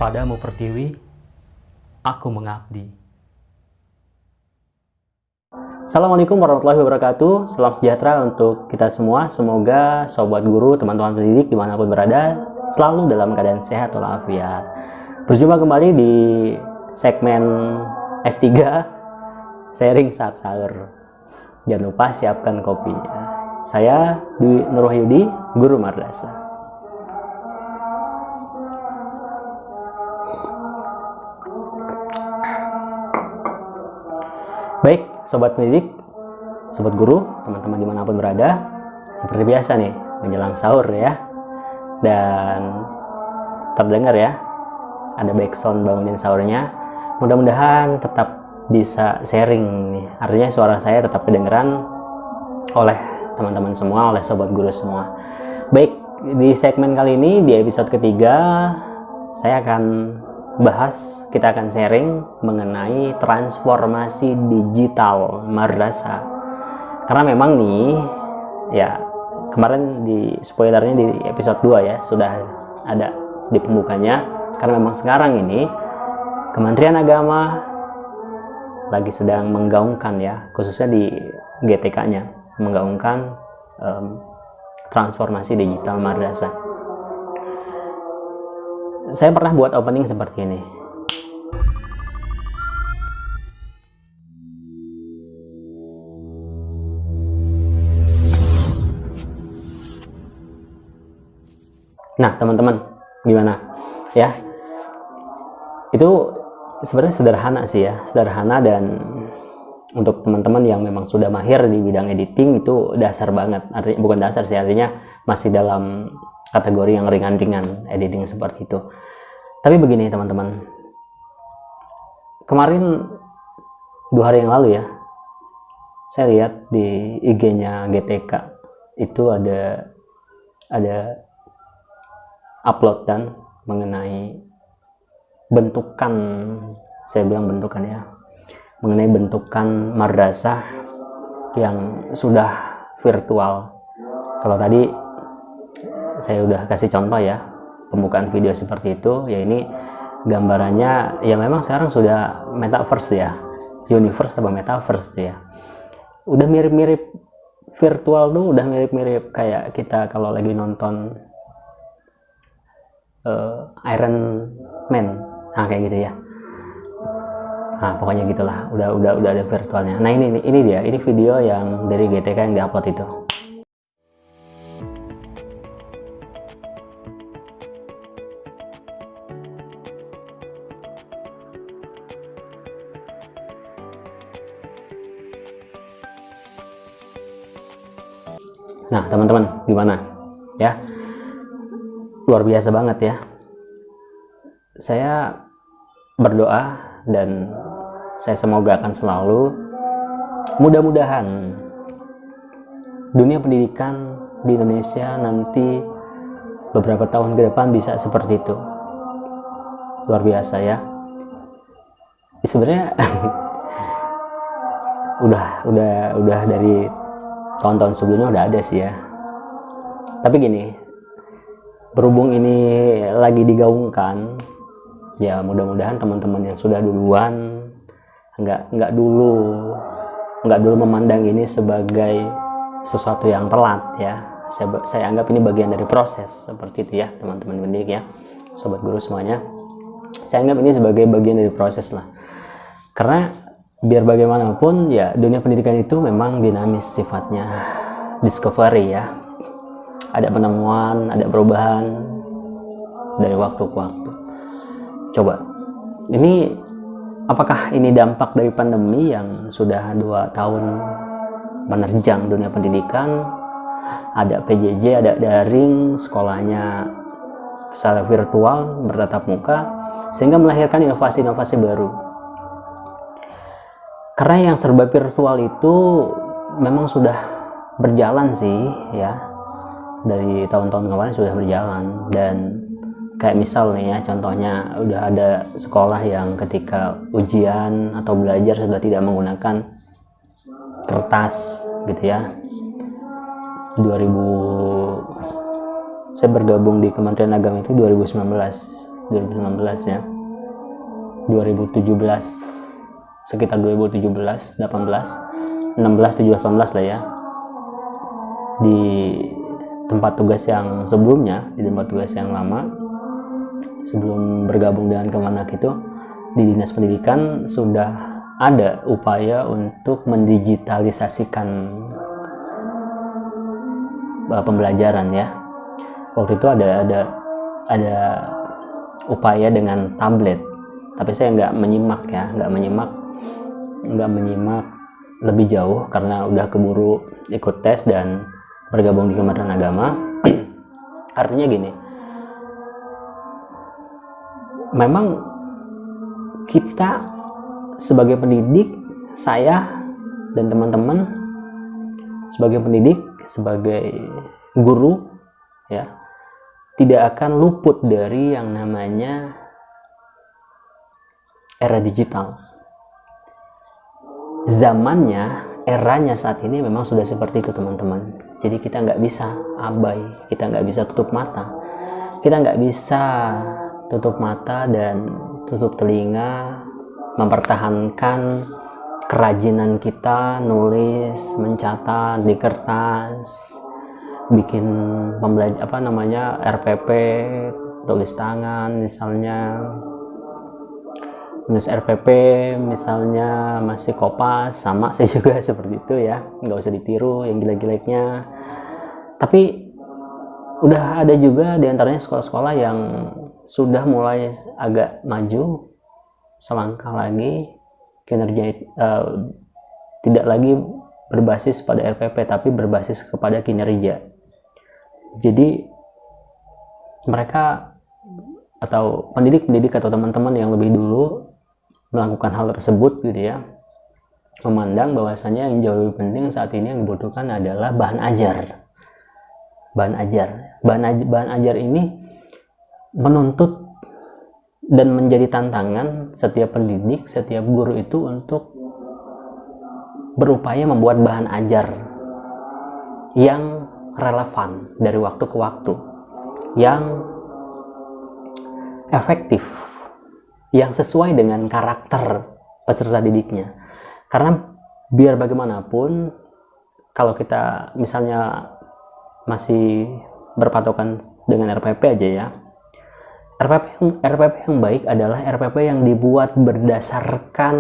Padamu Pertiwi, aku mengabdi. Assalamualaikum warahmatullahi wabarakatuh. Salam sejahtera untuk kita semua. Semoga sobat guru, teman-teman pendidik dimanapun berada selalu dalam keadaan sehat walafiat. Berjumpa kembali di segmen S3 sharing saat sahur. Jangan lupa siapkan kopinya. Saya Dwi Nur Wahyudi, guru madrasah. Baik, sobat pendidik, sobat guru, teman-teman dimanapun berada, seperti biasa nih, menjelang sahur ya. Dan terdengar ya, ada backsound bangunin sahurnya. Mudah-mudahan tetap bisa sharing nih. Artinya suara saya tetap kedengeran oleh teman-teman semua, oleh sobat guru semua. Baik, di segmen kali ini, di episode ketiga, saya akan kita akan sharing mengenai transformasi digital madrasah. Karena memang nih, ya kemarin di spoilernya di episode 2 ya, sudah ada di pembukanya. Karena memang sekarang ini Kementerian Agama lagi sedang menggaungkan ya, khususnya di GTK-nya, menggaungkan transformasi digital madrasah. Saya pernah buat opening seperti ini. Nah, teman-teman, gimana? Ya. Itu sebenarnya sederhana sih ya, sederhana, dan untuk teman-teman yang memang sudah mahir di bidang editing itu dasar banget. Artinya bukan dasar sih, artinya masih dalam kategori yang ringan-ringan editing seperti itu. Tapi begini teman-teman, kemarin 2 hari yang lalu ya, saya lihat di IG-nya GTK itu ada upload dan mengenai bentukan, saya bilang bentukan ya, mengenai bentukan madrasah yang sudah virtual. Kalau tadi saya udah kasih contoh ya, pembukaan video seperti itu, ya ini gambarannya ya memang sekarang sudah metaverse ya, universe atau metaverse tuh ya, udah mirip-mirip virtual tuh, udah mirip-mirip kayak kita kalau lagi nonton Iron Man, nah kayak gitu ya. Nah pokoknya gitulah, udah ada virtualnya. Nah ini dia, ini video yang dari GTK yang diupload itu. Nah teman-teman gimana ya, luar biasa banget ya. Saya berdoa dan saya semoga akan selalu, mudah-mudahan dunia pendidikan di Indonesia nanti beberapa tahun ke depan bisa seperti itu. Luar biasa ya. Sebenarnya udah dari tahun-tahun sebelumnya udah ada sih ya. Tapi gini, berhubung ini lagi digaungkan, ya mudah-mudahan teman-teman yang sudah duluan nggak dulu memandang ini sebagai sesuatu yang telat ya. Saya anggap ini bagian dari proses seperti itu ya, teman-teman pendidik ya, sobat guru semuanya. Saya anggap ini sebagai bagian dari proses lah. Karena biar bagaimanapun ya, dunia pendidikan itu memang dinamis sifatnya, discovery ya, ada penemuan, ada perubahan dari waktu ke waktu. Coba, ini apakah ini dampak dari pandemi yang sudah 2 tahun menerjang dunia pendidikan? Ada PJJ, ada daring, sekolahnya secara virtual, bertatap muka, sehingga melahirkan inovasi-inovasi baru. Karena yang serba virtual itu memang sudah berjalan sih ya, dari tahun-tahun kemarin sudah berjalan. Dan kayak misal nih ya, contohnya udah ada sekolah yang ketika ujian atau belajar sudah tidak menggunakan kertas gitu ya. Saya bergabung di Kementerian Agama itu 2019, 2019 ya, 2017, sekitar 2017, 18, 16, 17, 18 lah ya, di tempat tugas yang sebelumnya, di tempat tugas yang lama sebelum bergabung dengan Kemenak itu, di Dinas Pendidikan sudah ada upaya untuk mendigitalisasikan pembelajaran ya. Waktu itu ada upaya dengan tablet, tapi saya nggak menyimak lebih jauh karena udah keburu ikut tes dan bergabung di Kementerian Agama. Artinya gini, memang kita sebagai pendidik, saya dan teman-teman sebagai pendidik, sebagai guru ya, tidak akan luput dari yang namanya era digital. Zamannya, eranya saat ini memang sudah seperti itu teman-teman. Jadi kita nggak bisa abai, kita nggak bisa tutup mata, kita nggak bisa tutup mata dan tutup telinga, mempertahankan kerajinan kita nulis, mencatat di kertas, bikin RPP, tulis tangan misalnya, nulis RPP misalnya masih kopas, sama saya juga seperti itu ya, nggak usah ditiru yang jelek-jeleknya. Tapi udah ada juga diantaranya sekolah-sekolah yang sudah mulai agak maju selangkah lagi, kinerja tidak lagi berbasis pada RPP tapi berbasis kepada kinerja. Jadi mereka atau pendidik-pendidik atau teman-teman yang lebih dulu melakukan hal tersebut gitu ya, memandang bahwasanya yang jauh lebih penting saat ini yang dibutuhkan adalah bahan ajar. Bahan ajar ini menuntut dan menjadi tantangan setiap pendidik, setiap guru itu untuk berupaya membuat bahan ajar yang relevan dari waktu ke waktu, yang efektif, yang sesuai dengan karakter peserta didiknya. Karena biar bagaimanapun, kalau kita misalnya masih berpatokan dengan RPP aja ya, RPP yang baik adalah RPP yang dibuat berdasarkan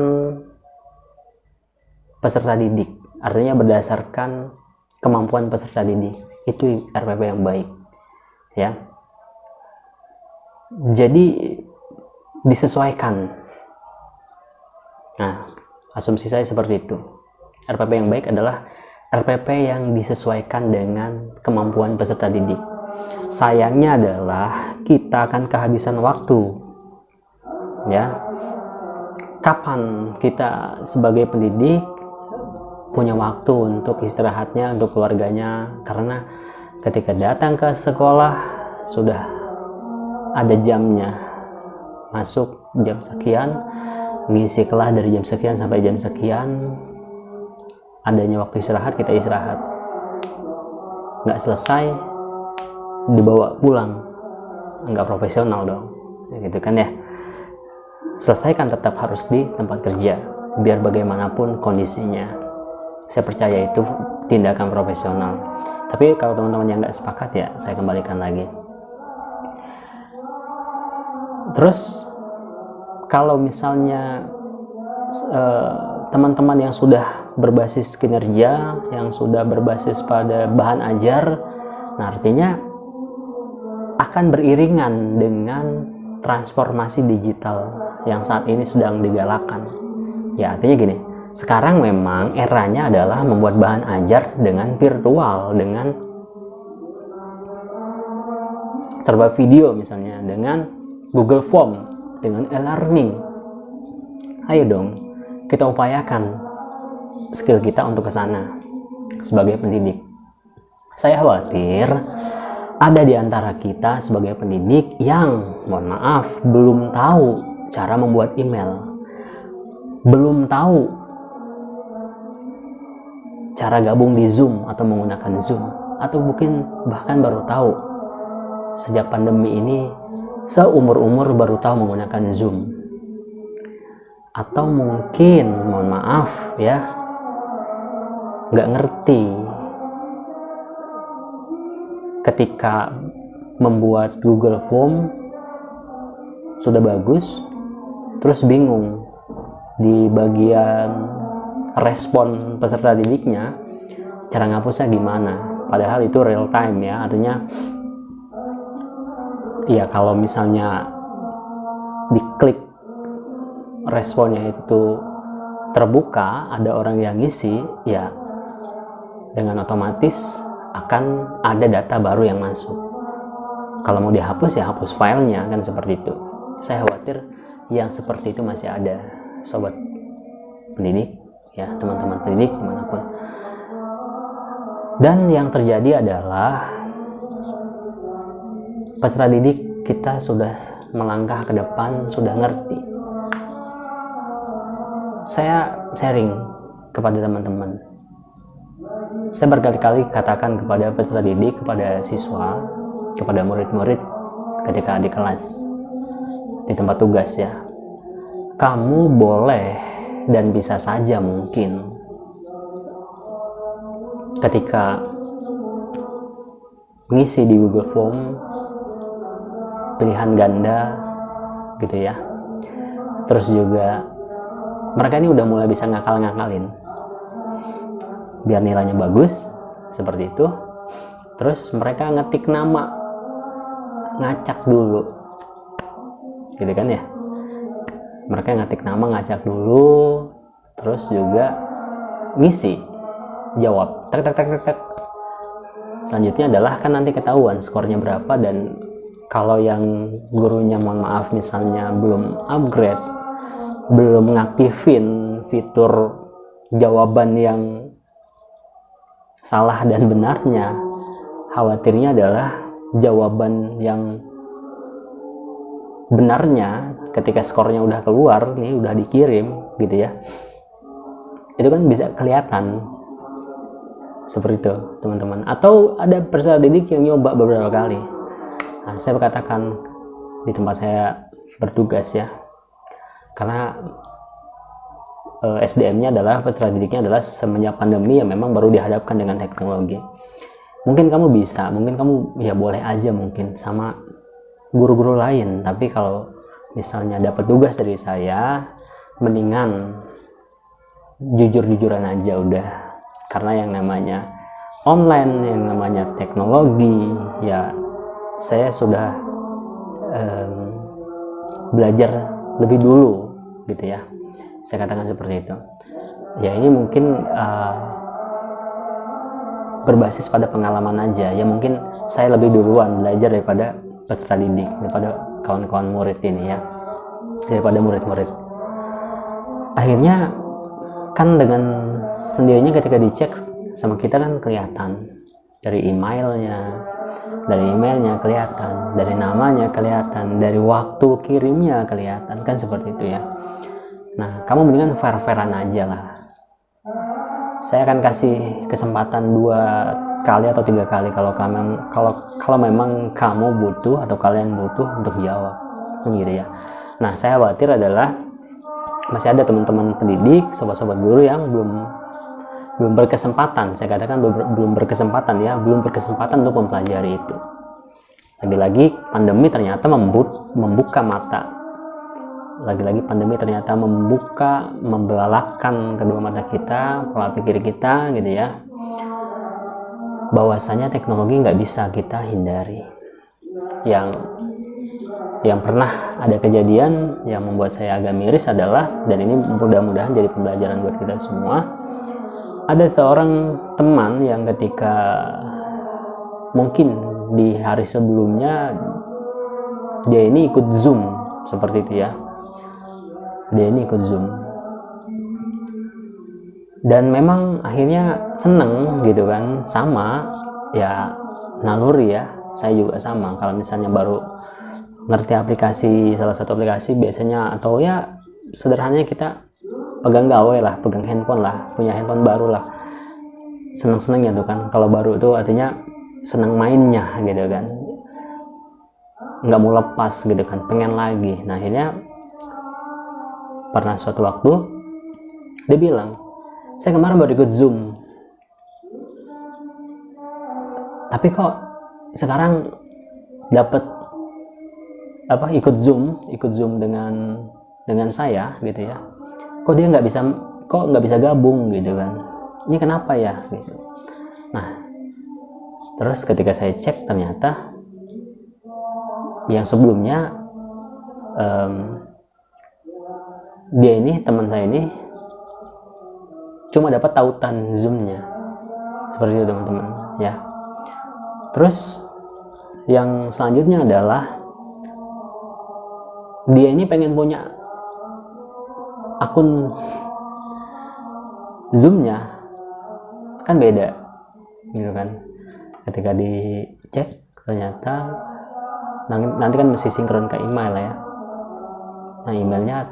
peserta didik, artinya berdasarkan kemampuan peserta didik. Itu RPP yang baik ya. Jadi disesuaikan. Nah, asumsi saya seperti itu. RPP yang baik adalah RPP yang disesuaikan dengan kemampuan peserta didik. Sayangnya adalah kita akan kehabisan waktu ya. Kapan kita sebagai pendidik punya waktu untuk istirahatnya, untuk keluarganya? Karena ketika datang ke sekolah sudah ada jamnya, masuk jam sekian, ngisi kelas dari jam sekian sampai jam sekian, adanya waktu istirahat kita istirahat, nggak selesai dibawa pulang, nggak profesional dong gitu kan ya. Selesaikan tetap harus di tempat kerja biar bagaimanapun kondisinya. Saya percaya itu tindakan profesional. Tapi kalau teman-teman yang nggak sepakat ya saya kembalikan lagi. Terus kalau misalnya teman-teman yang sudah berbasis kinerja, yang sudah berbasis pada bahan ajar, nah artinya akan beriringan dengan transformasi digital yang saat ini sedang digalakan. Ya artinya gini, sekarang memang eranya adalah membuat bahan ajar dengan virtual, dengan serba video misalnya, dengan Google Form, dengan e-learning. Ayo dong, kita upayakan skill kita untuk ke sana sebagai pendidik. Saya khawatir ada di antara kita sebagai pendidik yang, mohon maaf, belum tahu cara membuat email, belum tahu cara gabung di Zoom atau menggunakan Zoom, atau mungkin bahkan baru tahu sejak pandemi ini seumur-umur baru tahu menggunakan Zoom. Atau mungkin, mohon maaf ya, nggak ngerti ketika membuat Google Form sudah bagus, terus bingung di bagian respon peserta didiknya cara ngapusnya gimana, padahal itu real time ya, artinya ya kalau misalnya diklik responnya itu terbuka, ada orang yang ngisi, ya dengan otomatis akan ada data baru yang masuk. Kalau mau dihapus ya hapus filenya, kan seperti itu. Saya khawatir yang seperti itu masih ada, sobat pendidik ya, teman-teman pendidik dimanapun. Dan yang terjadi adalah peserta didik kita sudah melangkah ke depan, sudah ngerti. Saya sharing kepada teman-teman, saya berkali-kali katakan kepada peserta didik, kepada siswa, kepada murid-murid ketika di kelas, di tempat tugas ya, kamu boleh dan bisa saja mungkin ketika mengisi di Google Form pilihan ganda gitu ya, terus juga mereka ini udah mulai bisa ngakal-ngakalin biar nilainya bagus seperti itu. Terus mereka ngetik nama, ngacak dulu gitu kan ya, mereka ngetik nama, ngacak dulu, terus juga ngisi, jawab, tek tek tek tek tek. Selanjutnya adalah kan nanti ketahuan skornya berapa, dan kalau yang gurunya mohon maaf misalnya belum upgrade, belum ngaktifin fitur jawaban yang salah dan benarnya, khawatirnya adalah jawaban yang benarnya ketika skornya udah keluar nih, udah dikirim gitu ya, itu kan bisa kelihatan seperti itu teman-teman. Atau ada peserta didik yang nyoba beberapa kali. Nah, saya berkatakan di tempat saya bertugas ya, karena SDM-nya adalah, peserta didiknya adalah semenjak pandemi yang memang baru dihadapkan dengan teknologi. Mungkin kamu bisa, mungkin kamu ya boleh aja mungkin sama guru-guru lain, tapi kalau misalnya dapat tugas dari saya, mendingan jujur-jujuran aja udah, karena yang namanya online, yang namanya teknologi ya, saya sudah belajar lebih dulu gitu ya, saya katakan seperti itu ya. Ini mungkin berbasis pada pengalaman aja ya, mungkin saya lebih duluan belajar daripada peserta didik, daripada kawan-kawan murid ini ya, daripada murid-murid. Akhirnya kan dengan sendirinya ketika dicek sama kita kan kelihatan dari emailnya, kelihatan, dari namanya kelihatan, dari waktu kirimnya kelihatan, kan seperti itu ya. Nah, kamu mendingan fair-fairan aja lah. Saya akan kasih kesempatan 2 kali atau 3 kali kalau memang kamu butuh atau kalian butuh untuk jawab, gitu ya. Nah, saya khawatir adalah masih ada teman-teman pendidik, sobat-sobat guru yang belum berkesempatan. Saya katakan belum berkesempatan ya, belum berkesempatan untuk mempelajari itu. Lagi-lagi pandemi ternyata membuka mata. Lagi-lagi pandemi ternyata membelalakkan kedua mata kita, pola pikir kita gitu ya, bahwasanya teknologi nggak bisa kita hindari. Yang pernah ada kejadian yang membuat saya agak miris adalah, dan ini mudah-mudahan jadi pembelajaran buat kita semua, ada seorang teman yang ketika mungkin di hari sebelumnya dia ini ikut Zoom seperti itu ya, dia ini ikut Zoom dan memang akhirnya seneng gitu kan, sama ya, naluri ya, saya juga sama. Kalau misalnya baru ngerti aplikasi, salah satu aplikasi biasanya, atau ya sederhananya kita pegang gawai lah, pegang handphone lah, punya handphone baru lah, seneng-senengnya tuh kan. Kalau baru itu artinya seneng mainnya gitu kan. nggak mau lepas gitu kan, pengen lagi. Nah akhirnya pernah suatu waktu dia bilang, saya kemarin baru ikut Zoom, tapi kok sekarang dapat ikut Zoom dengan saya gitu ya, kok dia nggak bisa gabung gitu kan, ini kenapa ya gitu. Nah terus ketika saya cek, ternyata yang sebelumnya dia ini, teman saya ini cuma dapat tautan Zoom-nya seperti itu teman-teman ya. Terus yang selanjutnya adalah dia ini pengen punya akun Zoom-nya, kan beda gitu kan. Ketika dicek ternyata nanti kan mesti sinkron ke email ya. Nah emailnya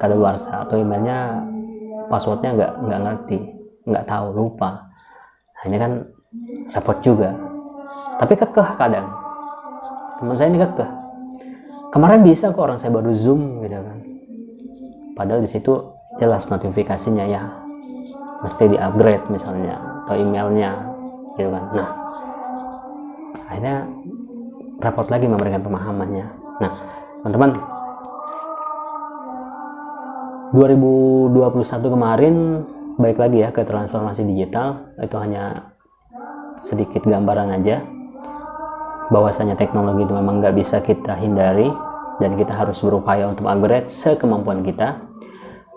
kadaluarsa atau emailnya passwordnya nggak ngerti, nggak tahu, lupa. Nah ini kan repot juga. Tapi kekeh kadang teman saya ini kekeh, kemarin bisa kok, orang saya baru Zoom gitu kan. Padahal di situ jelas notifikasinya ya mesti di upgrade misalnya, atau emailnya gitu kan. Nah akhirnya repot lagi memberikan pemahamannya. Nah teman-teman, 2021 kemarin, balik lagi ya ke transformasi digital, itu hanya sedikit gambaran aja bahwasanya teknologi itu memang nggak bisa kita hindari dan kita harus berupaya untuk upgrade sekemampuan kita.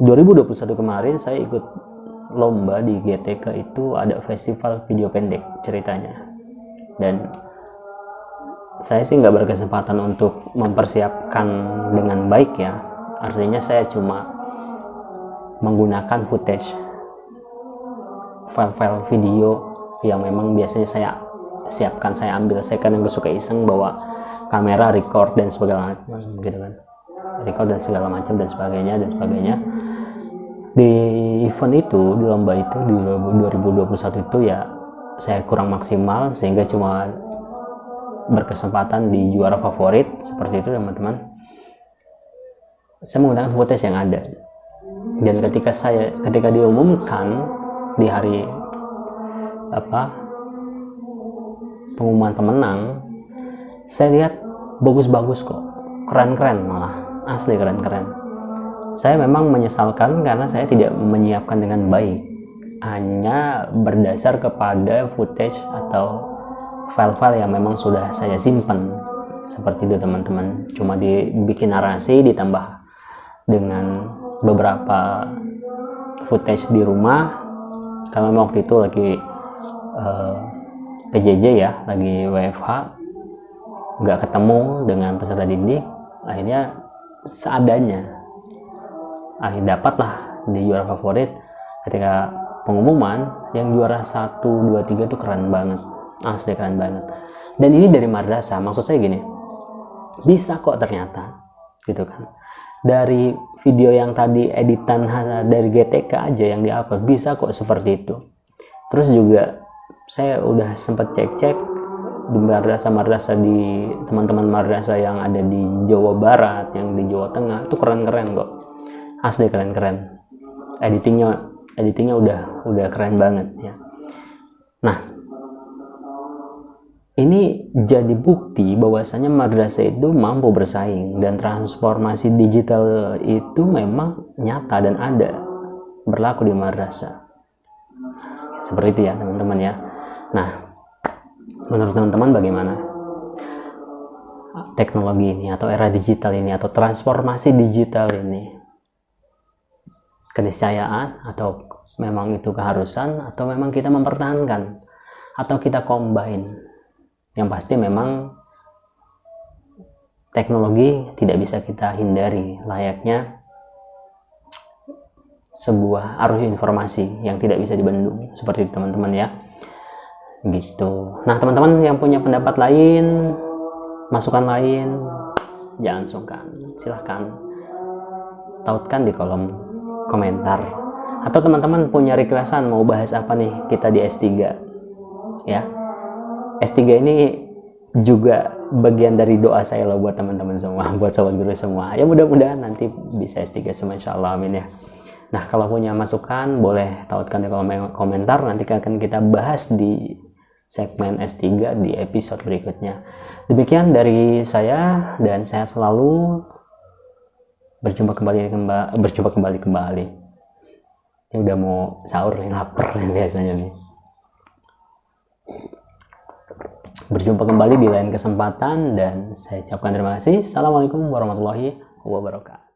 2021 kemarin saya ikut lomba di GTK, itu ada festival video pendek ceritanya, dan saya sih nggak berkesempatan untuk mempersiapkan dengan baik ya. Artinya saya cuma menggunakan footage, file-file video yang memang biasanya saya siapkan, saya ambil. Saya kadang suka iseng bawa kamera, record dan segala macam gitu kan, record dan segala macam dan sebagainya. Di event itu, di lomba itu di 2021 itu ya saya kurang maksimal, sehingga cuma berkesempatan di juara favorit seperti itu teman-teman. Saya menggunakan footage yang ada, dan ketika diumumkan di hari pengumuman pemenang, saya lihat bagus-bagus kok, keren-keren, malah asli keren-keren. Saya memang menyesalkan karena saya tidak menyiapkan dengan baik, hanya berdasar kepada footage atau file-file yang memang sudah saya simpan seperti itu teman-teman. Cuma dibikin narasi ditambah dengan beberapa footage di rumah, karena waktu itu lagi PJJ ya, lagi WFH, nggak ketemu dengan peserta didik. Akhirnya seadanya dapatlah di juara favorit. Ketika pengumuman, yang juara 1, 2, 3 itu keren banget, asli keren banget. Dan ini dari madrasah, maksud saya gini, bisa kok ternyata gitu kan. Dari video yang tadi editan dari GTK aja yang di-upload, bisa kok seperti itu. Terus juga saya udah sempat cek-cek di madrasah di teman-teman madrasah yang ada di Jawa Barat, yang di Jawa Tengah, itu keren-keren kok, asli keren-keren. Editingnya udah keren banget ya. Nah ini jadi bukti bahwasanya madrasah itu mampu bersaing, dan transformasi digital itu memang nyata dan ada berlaku di madrasah. Seperti itu ya teman-teman ya. Nah menurut teman-teman bagaimana teknologi ini, atau era digital ini, atau transformasi digital ini? Keniscayaan, atau memang itu keharusan, atau memang kita mempertahankan, atau kita combine? Yang pasti memang teknologi tidak bisa kita hindari, layaknya sebuah arus informasi yang tidak bisa dibendung, seperti itu teman-teman ya, gitu. Nah teman-teman yang punya pendapat lain, masukan lain, jangan sungkan, silahkan tautkan di kolom komentar. Atau teman-teman punya requestan mau bahas apa nih kita di S3 ya. S3 ini juga bagian dari doa saya lah buat teman-teman semua, buat sobat guru semua. Ya mudah-mudahan nanti bisa S3 semua, insya Allah, amin ya. Nah, kalau punya masukan boleh tautkan di kolom komentar, nanti akan kita bahas di segmen S3 di episode berikutnya. Demikian dari saya, dan saya selalu berjumpa kembali. Ini udah mau sahur nih, lapar nih biasanya nih. Berjumpa kembali di lain kesempatan, dan saya ucapkan terima kasih. Assalamualaikum warahmatullahi wabarakatuh.